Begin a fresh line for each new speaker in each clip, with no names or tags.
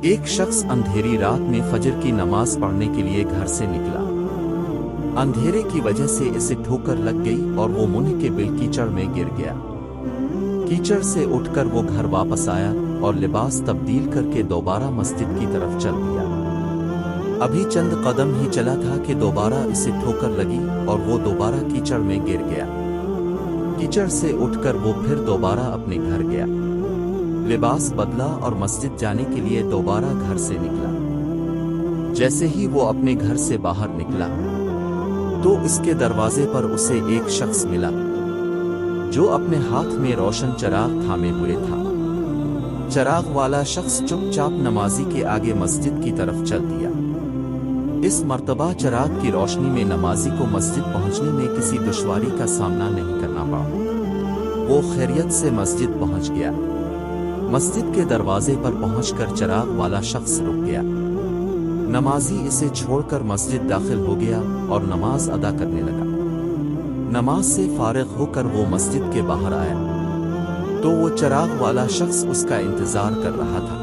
ایک شخص اندھیری رات میں فجر کی نماز پڑھنے کے لیے گھر سے نکلا۔ اندھیرے کی وجہ سے اسے ٹھوکر لگ گئی اور وہ منہ کے بل کیچڑ میں گر گیا۔ کیچڑ سے اٹھ کر وہ گھر واپس آیا اور لباس تبدیل کر کے دوبارہ مسجد کی طرف چل دیا۔ ابھی چند قدم ہی چلا تھا کہ دوبارہ اسے ٹھوکر لگی اور وہ دوبارہ کیچڑ میں گر گیا۔ کیچڑ سے اٹھ کر وہ پھر دوبارہ اپنے گھر گیا، لباس بدلا اور مسجد جانے کے لیے دوبارہ گھر سے نکلا۔ جیسے ہی وہ اپنے گھر سے باہر نکلا تو اس کے دروازے پر اسے ایک شخص ملا جو اپنے ہاتھ میں روشن چراغ تھامے ہوئے تھا۔ چراغ والا شخص چپ چاپ نمازی کے آگے مسجد کی طرف چل دیا۔ اس مرتبہ چراغ کی روشنی میں نمازی کو مسجد پہنچنے میں کسی دشواری کا سامنا نہیں کرنا پڑا۔ وہ خیریت سے مسجد پہنچ گیا۔ مسجد کے دروازے پر پہنچ کر چراغ والا شخص رک گیا۔ نمازی اسے چھوڑ کر مسجد داخل ہو گیا اور نماز ادا کرنے لگا۔ نماز سے فارغ ہو کر وہ مسجد کے باہر آیا تو وہ چراغ والا شخص اس کا انتظار کر رہا تھا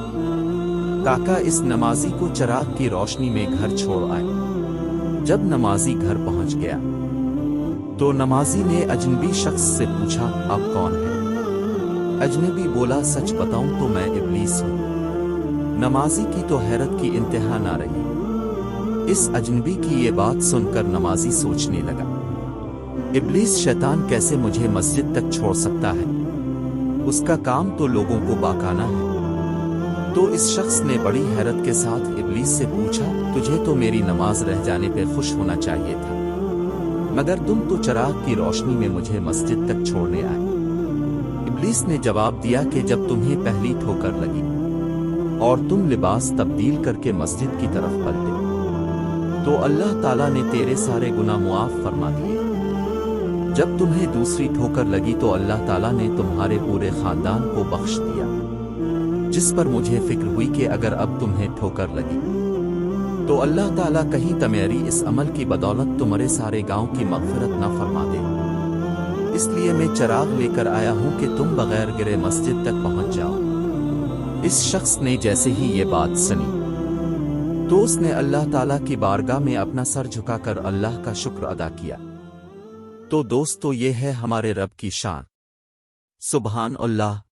تاکہ اس نمازی کو چراغ کی روشنی میں گھر چھوڑ آئے۔ جب نمازی گھر پہنچ گیا تو نمازی نے اجنبی شخص سے پوچھا، آپ کون ہیں؟ اجنبی بولا، سچ بتاؤں تو میں ابلیس ہوں۔ نمازی کی تو حیرت کی انتہا نہ رہی۔ اس اجنبی کی یہ بات سن کر نمازی سوچنے لگا، ابلیس شیطان کیسے مجھے مسجد تک چھوڑ سکتا ہے؟ اس کا کام تو لوگوں کو بہکانا ہے۔ تو اس شخص نے بڑی حیرت کے ساتھ ابلیس سے پوچھا، تجھے تو میری نماز رہ جانے پہ خوش ہونا چاہیے تھا، مگر تم تو چراغ کی روشنی میں مجھے مسجد تک چھوڑنے آئے۔ ابلیس نے جواب دیا کہ جب تمہیں پہلی ٹھوکر لگی اور تم لباس تبدیل کر کے مسجد کی طرف پلٹے تو اللہ تعالیٰ نے تیرے سارے گناہ معاف فرما دیے۔ جب تمہیں دوسری ٹھوکر لگی تو اللہ تعالیٰ نے تمہارے پورے خاندان کو بخش دیا، جس پر مجھے فکر ہوئی کہ اگر اب تمہیں ٹھوکر لگی تو اللہ تعالیٰ کہیں تمہاری اس عمل کی بدولت تمہارے سارے گاؤں کی مغفرت نہ فرما دے، اس لیے میں چراغ لے کر آیا ہوں کہ تم بغیر گرے مسجد تک پہنچ جاؤ۔ اس شخص نے جیسے ہی یہ بات سنی تو اس نے اللہ تعالیٰ کی بارگاہ میں اپنا سر جھکا کر اللہ کا شکر ادا کیا۔ تو دوستو، یہ ہے ہمارے رب کی شان۔ سبحان اللہ۔